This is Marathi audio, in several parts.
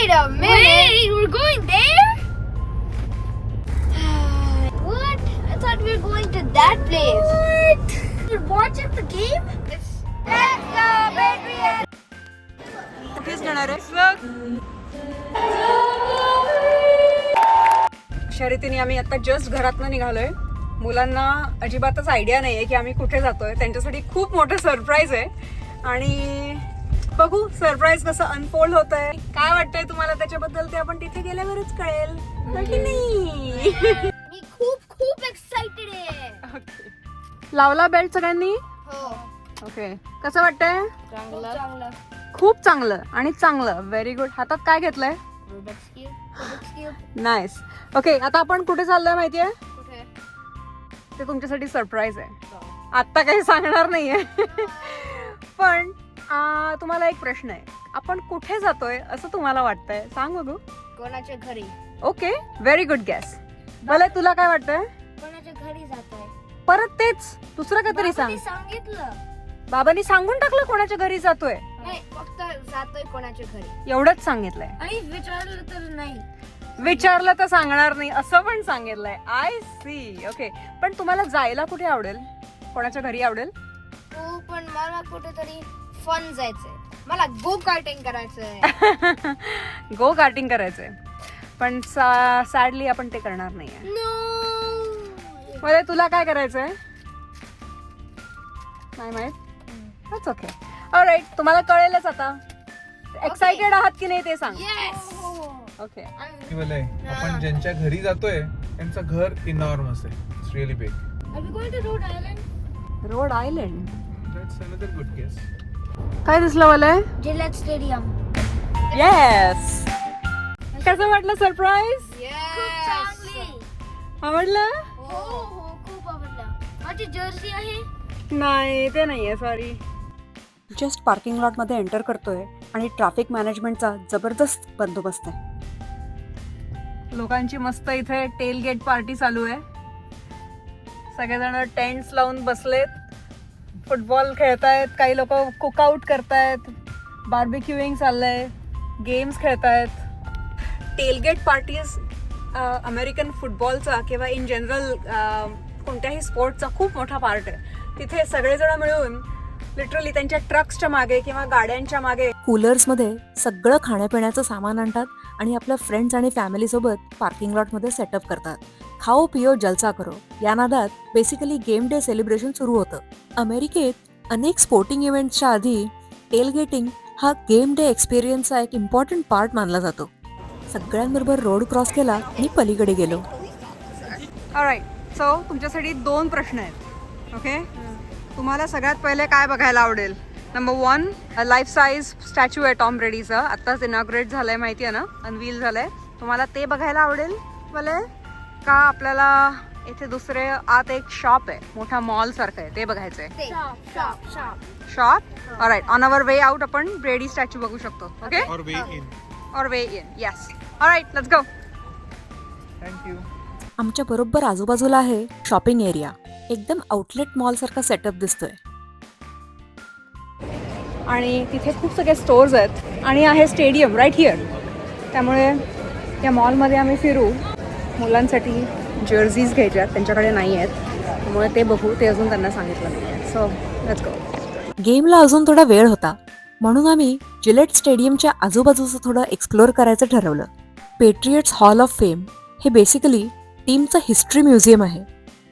Wait a minute. Wait, we're going there? What? I thought we were going to that place. What? You're watching the game? Let's go, Adrian. कुठेच जाणार आहे शर्यतीने आम्ही आता जस्ट घरातनं निघालोय. मुलांना अजिबातच आयडिया नाहीये की आम्ही कुठे जातोय. त्यांच्यासाठी खूप मोठं सरप्राईज आहे आणि बघू सरप्राईज कसं अनफोल्ड होत आहे. काय वाटतंय तुम्हाला त्याच्याबद्दल ते आपण तिथे गेल्यावरच कळेल की नाही. मी खूप एक्साइटेड आहे. लावला बेल्ट सगळ्यांनी. हो. ओके कसं वाटतंय. चांगलं. खूप चांगलं आणि चांगलं. Very good. हातात काय घेतलंय. Rubik's Cube. नाईस. ओके आता आपण कुठे चाललोय माहितीये. कुठे? ते तुमच्यासाठी सरप्राईज आहे. आत्ता काही सांगणार नाहीये. पण तुम्हाला एक प्रश्न आहे. आपण कुठे जातोय असं तुम्हाला वाटतंय. सांग बघू. कोणाच्या घरी. Okay very good gas. मला तुला काय वाटतंय. कोणाच्या घरी जातोय. परत तेच दुसरं काहीतरी सांग. सांगितलं. बाबांनी सांगून टाकलं कोणाच्या घरी जातोय. नाही फक्त जातोय कोणाच्या घरी एवढंच सांगितलंय. आणि विचारलं तर नाही. विचारलं तर सांगणार नाही असं पण सांगितलंय. I C. ओके पण तुम्हाला जायला कुठे आवडेल. कोणाच्या घरी आवडेल. हो पण मला कुठेतरी फन जायचंय. मला गो कार्टिंग करायचंय. गो कार्टिंग करायचंय पण सॅडली आपण ते करणार नाहीये. मध्ये तुला काय करायचंय नाही माहित. That's okay. ऑलराईट तुम्हाला कळेलच आता. एक्साइटेड आहात की नाही ते सांग. ओके आपण ज्यांच्या घरी जातोय त्यांचं घर इनॉर्मस आहे. It's really big. Rhode Island. That's another good guess. काय दिसलं मला. Gillette stadium. येस. कसं वाटलं सरप्राईज. खूप चांगली. आवडलं. हो खूप आवडलं. माझी जर्सी आहे. नाही ते नाहीये सॉरी. जस्ट पार्किंग लॉट मध्ये एंटर करतोय आणि ट्रॅफिक मॅनेजमेंटचा जबरदस्त बंदोबस्त आहे. लोकांची मस्त इथे टेल गेट पार्टी चालू आहे. सगळेजण टेंट्स लावून बसलेत. फुटबॉल खेळतायत. काही लोक कुकआउट करतायत. बार्बिक्यूइंग चाललंय. गेम्स खेळतायत. टेलगेट पार्टीज अमेरिकन फुटबॉलचा किंवा इन जनरल कोणत्याही स्पोर्टचा खूप मोठा पार्ट आहे. तिथे सगळेजण मिळून लिटरली त्यांच्या ट्रक्सच्या मागे किंवा गाड्यांच्या मागे कूलर्समध्ये सगळं खाण्यापिण्याचं सामान आणतात आणि आपल्या फ्रेंड्स आणि फॅमिली सोबत पार्किंग लॉटमध्ये सेटअप करतात. खाओ पिओ जलसा करो या नादात बेसिकली गेम डे सेलिब्रेशन सुरू होतं. अमेरिकेत अनेक स्पोर्टिंग इव्हेंट्सच्या आधी टेलगेटिंग हा गेम डे एक्सपिरियन्सचा एक इम्पॉर्टंट पार्ट मानला जातो. सगळ्यांबरोबर रोड क्रॉस केला आणि पलीकडे गेलो. ऑलराईट सो तुमच्यासाठी 2 प्रश्न आहेत. ओके तुम्हाला सगळ्यात पहिले काय बघायला आवडेल. नंबर 1 लाईफ साईज स्टॅच्यू आहे टॉम ब्रेडीचा. आत्ताच इनॉग्रेट झालंय माहिती आहे ना. अनवील झालंय. तुम्हाला ते बघायला आवडेल मला का आपल्याला इथे दुसरे आत एक शॉप आहे मोठा मॉल सारखं आहे ते बघायचंय. Shop. Alright on our way out आपण ब्रेडी स्टॅच्यू बघू शकतो. Okay our way in. Yes. Alright let's go. Thank you. आमच्या बरोबर आजूबाजूला आहे शॉपिंग एरिया. एकदम आउटलेट मॉल सारखा सेटअप दिसतोय आणि तिथे खूप सगळे स्टोर्स आहेत आणि आहे स्टेडियम राईट हिअर. त्यामुळे या मॉलमध्ये आम्ही फिरू. मुलांसाठी जर्सीज घ्यायच्या त्यांच्याकडे नाही आहेत त्यामुळे ते बघू. ते अजून त्यांना सांगितलं नाही आहे. So let's go. गेमला अजून थोडा वेळ होता म्हणून आम्ही जिलेट स्टेडियमच्या आजूबाजूचं थोडं एक्सप्लोअर करायचं ठरवलं. पेट्रियट्स हॉल ऑफ फेम हे बेसिकली टीमचं हिस्ट्री म्युझियम आहे.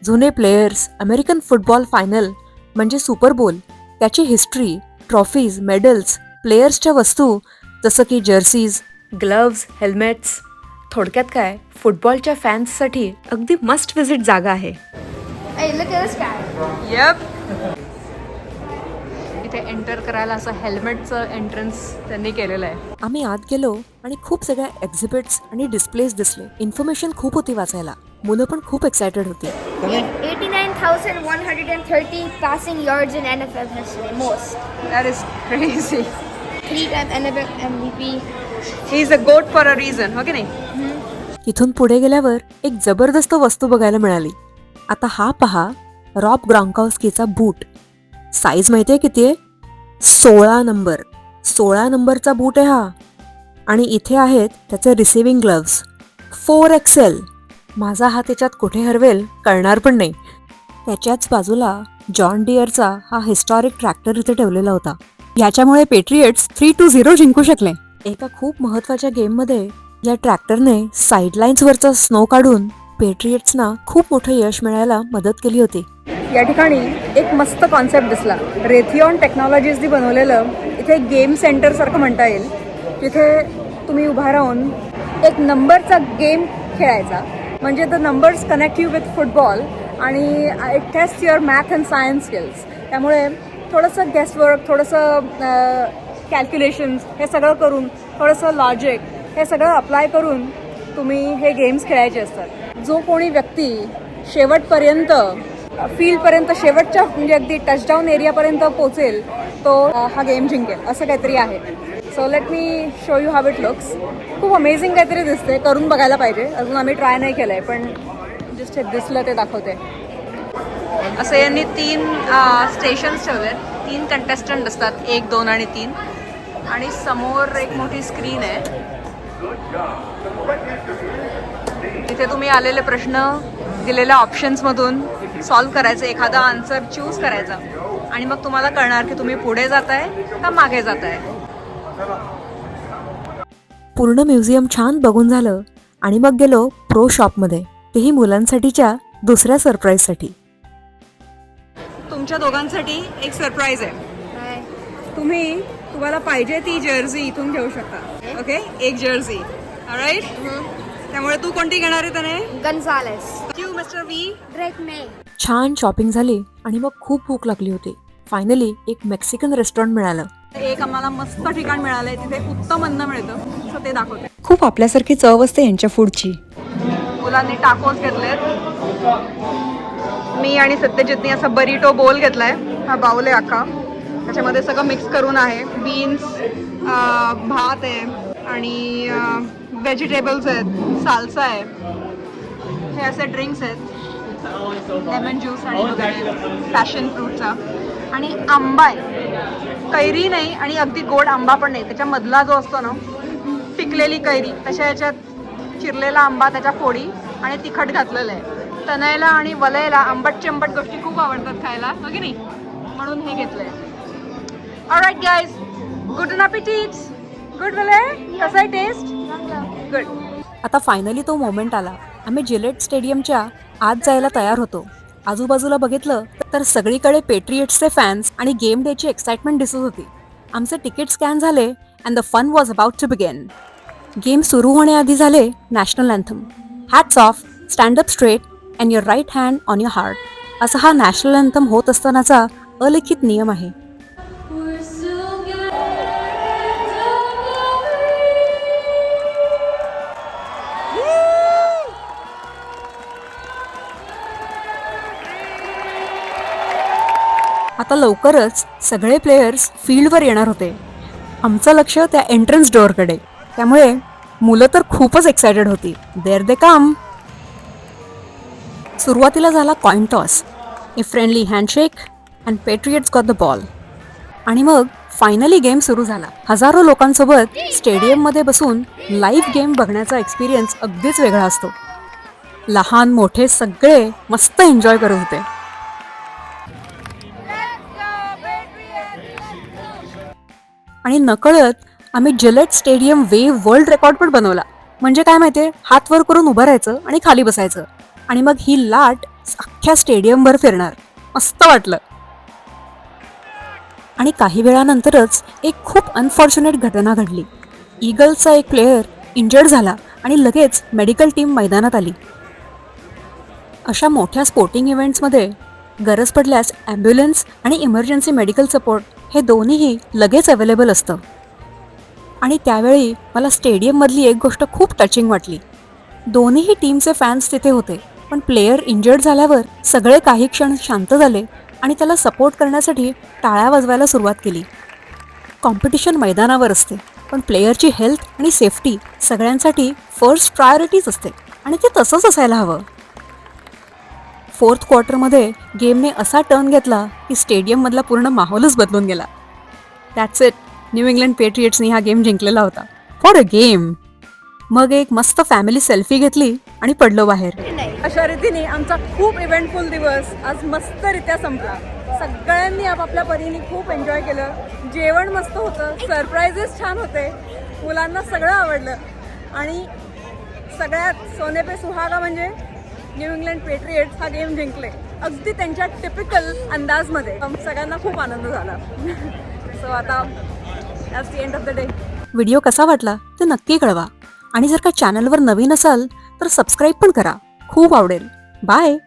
जुने प्लेयर्स, अमेरिकन फुटबॉल फायनल म्हणजे सुपर बोल, त्याची हिस्ट्री, ट्रॉफीज, मेडल्स, प्लेयर्सच्या वस्तू जसं की जर्सीज, ग्लव्ज, हेल्मेट्स. थोडक्यात काय फुटबॉलच्या फॅन्ससाठी अगदी मस्ट विजिट जागा आहे. यप. इथे एंटर करायला असं हेल्मेटचं एंट्रन्स त्यांनी केलेलं आहे. आम्ही आत गेलो आणि खूप सगळ्या एक्झिबिट्स आणि डिस्प्लेस दिसले. इन्फॉर्मेशन खूप होती वाचायला. मुलं पण खूप एक्सायटेड होती. 89,130 passing yards in NFL history. Most. That is crazy. 3-time NFL MVP. He is a goat for a reason. हो की नाही. इथून पुढे गेल्यावर एक जबरदस्त वस्तू बघायला मिळाली. आता हा पहा रॉब ग्रॉन्काउस्कीचा बूट. साईज माहितीये किती आहे. 16 नंबर. 16 नंबरचा बूट आहे हा. आणि इथे आहेत त्याचे रिसिव्हिंग ग्लव्स 4XL. माझा हात त्याच्यात कुठे हरवेल कळणार पण नाही. त्याच्याच बाजूला जॉन डिअरचा हा हिस्टॉरिक ट्रॅक्टर इथे ठेवलेला होता. याच्यामुळे पेट्रियट्स 3-0 जिंकू शकले. एका खूप महत्वाच्या गेममध्ये या ट्रॅक्टरने साईडलाईन्सवरचा स्नो काढून पेट्रियट्सना खूप मोठं यश मिळायला मदत केली होती. या ठिकाणी एक मस्त कॉन्सेप्ट दिसला. रेथिऑन टेक्नॉलॉजीजनी बनवलेलं इथे गेम सेंटर सारखं म्हणता येईल. तिथे तुम्ही उभा राहून एक नंबरचा गेम खेळायचा. म्हणजे the numbers connect you with football आणि it test your math and science skills. त्यामुळे थोडंसं गेसवर्क, थोडंसं कॅल्क्युलेशन्स हे सगळं करून, थोडंसं लॉजिक हे सगळं अप्लाय करून तुम्ही हे गेम्स खेळायचे असतात. जो कोणी व्यक्ती शेवटपर्यंत फील्डपर्यंत शेवटच्या म्हणजे अगदी टचडाऊन एरियापर्यंत पोचेल तो हा गेम जिंकेल असं काहीतरी आहे. So let me show you how it looks. खूप अमेझिंग काहीतरी दिसते. करून बघायला पाहिजे. अजून आम्ही ट्राय नाही केलं आहे पण जस्ट दिसलं ते दाखवते. असं यांनी 3 स्टेशन्स ठेवले आहेत. 3 कंटेस्टंट असतात, 1, 2 आणि 3. आणि समोर एक मोठी स्क्रीन आहे. तिथे तुम्ही आलेले प्रश्न दिलेल्या ऑप्शन्समधून सॉल्व करायचं, एखादा आन्सर चूज करायचा आणि मग तुम्हाला कळणार की तुम्ही पुढे जाताय का मागे जाताय. पूर्ण म्युझियम छान बघून झालं आणि मग गेलो प्रो शॉपमध्ये, तेही मुलांसाठीच्या दुसऱ्या सरप्राईजसाठी. तुमच्या दोघांसाठी एक सरप्राईज आहे. तुम्हाला पाहिजे ती जर्सी इथून घेऊ शकता. ओके, एक जर्सी. ऑलराईट. त्यामुळे तू कोणती घेणार आहे त्याने? Gonzales. You mister V. Drake May. छान शॉपिंग झाली आणि मग खूप भूक लागली होती. फायनली एक मेक्सिकन रेस्टॉरंट मिळालं. एक आम्हाला मस्त ठिकाण मिळालंय. तिथे उत्तम अन्न मिळतं. सो ते दाखवते. खूप आपल्यासारखी चव असते यांच्या फूडची. मुलांनी टाकोस घेतलेत. मी आणि सत्यजितनी असा बरिटो बोल घेतलाय. हा बाउल आहे अख्खा. त्याच्यामध्ये सगळं मिक्स करून आहे. बीन्स, भात आहे आणि व्हेजिटेबल्स आहेत, साल्सा आहे. हे असे ड्रिंक्स आहेत, लेमन ज्यूस आणि पॅशन फ्रूटचा. आणि आंबा आहे, कैरी नाही आणि अगदी गोड आंबा पण नाही. त्याच्यामधला जो असतो ना पिकलेली कैरी, तशा याच्यात चिरलेला आंबा, त्याच्या फोडी आणि तिखट घातलेलं आहे. तनयला आणि वलयला आंबट चंबट गोष्टी खूप आवडतात खायला, हो की नाही, म्हणून हे घेतलंय. Alright guys, good appetite. Good वलय, कसा आहे टेस्ट? गुड. आता फायनली तो मोमेंट आला. आम्ही जिलेट स्टेडियमच्या आत जायला तयार होतो. आजूबाजूला बघितलं तर सगळीकडे पेट्रियट्सचे फॅन्स आणि गेम डेची एक्साइटमेंट दिसत होती. आमचे तिकीट स्कॅन झाले and the fun was about to begin. गेम सुरू होण्याआधी झाले national anthem. Hats off, stand up straight and your right hand on your heart, असा हा नॅशनल अँथम होत असतानाचा अलिखित नियम आहे. आता लवकरच सगळे प्लेयर्स फील्डवर येणार होते. आमचं लक्ष त्या एंट्रन्स डोअरकडे. त्यामुळे मुलं तर खूपच एक्सायटेड होती. देअर दे कम. सुरुवातीला झाला coin toss, a friendly handshake and patriots got the ball. आणि मग फायनली गेम सुरू झाला. हजारो लोकांसोबत स्टेडियममध्ये बसून लाईव्ह गेम बघण्याचा एक्सपिरियन्स अगदीच वेगळा असतो. लहान मोठे सगळे मस्त एन्जॉय करत होते. आणि नकळत आम्ही Gillette stadium wave world record पण बनवला. म्हणजे काय माहितीये, हात वर करून उभं राहायचं आणि खाली बसायचं आणि मग ही लाट अख्ख्या स्टेडियमभर फिरणार. मस्त वाटलं. आणि काही वेळानंतरच एक खूप अनफॉर्च्युनेट घटना घडली. ईगल्सचा एक प्लेयर इंजर्ड झाला आणि लगेच मेडिकल टीम मैदानात आली. अशा मोठ्या स्पोर्टिंग इव्हेंट्समध्ये गरज पडल्यास ॲम्ब्युलन्स आणि इमर्जन्सी मेडिकल सपोर्ट हे दोन्हीही लगेच अवेलेबल असतं. आणि त्यावेळी मला स्टेडियममधली एक गोष्ट खूप टचिंग वाटली. दोन्हीही टीमचे फॅन्स तिथे होते, पण प्लेयर इंजर्ड झाल्यावर सगळे काही क्षण शांत झाले आणि त्याला सपोर्ट करण्यासाठी टाळ्या वाजवायला सुरुवात केली. कॉम्पिटिशन मैदानावर असते, पण प्लेयरची हेल्थ आणि सेफ्टी सगळ्यांसाठी फर्स्ट प्रायोरिटीज असते आणि ते तसंच असायला हवं. फोर्थ क्वार्टरमध्ये गेमने असा टर्न घेतला की स्टेडियममधला पूर्ण माहोलच बदलून गेला. That's it. न्यू इंग्लंड पेट्रियट्सनी हा गेम जिंकलेला होता. For a game. मग एक मस्त फॅमिली सेल्फी घेतली आणि पडलो बाहेर. अशा रीतीने आमचा खूप इव्हेंटफुल दिवस आज मस्तरित्या संपला. सगळ्यांनी आपापल्या परीने खूप एन्जॉय केलं. जेवण मस्त होतं, सरप्राईजेस छान होते, मुलांना सगळं आवडलं आणि सगळ्यात सोने पे सुहागा म्हणजे न्यू इंग्लंड पेट्रियट्स हा गेम जिंकले अगदी त्यांच्या टिपिकल अंदाजमध्ये. सगळ्यांना खूप आनंद झाला. सो आता that's the end of the day. Video कसा वाटला ते नक्की कळवा आणि जर का चॅनलवर नवीन असाल तर सबस्क्राईब पण करा. खूप आवडेल. बाय.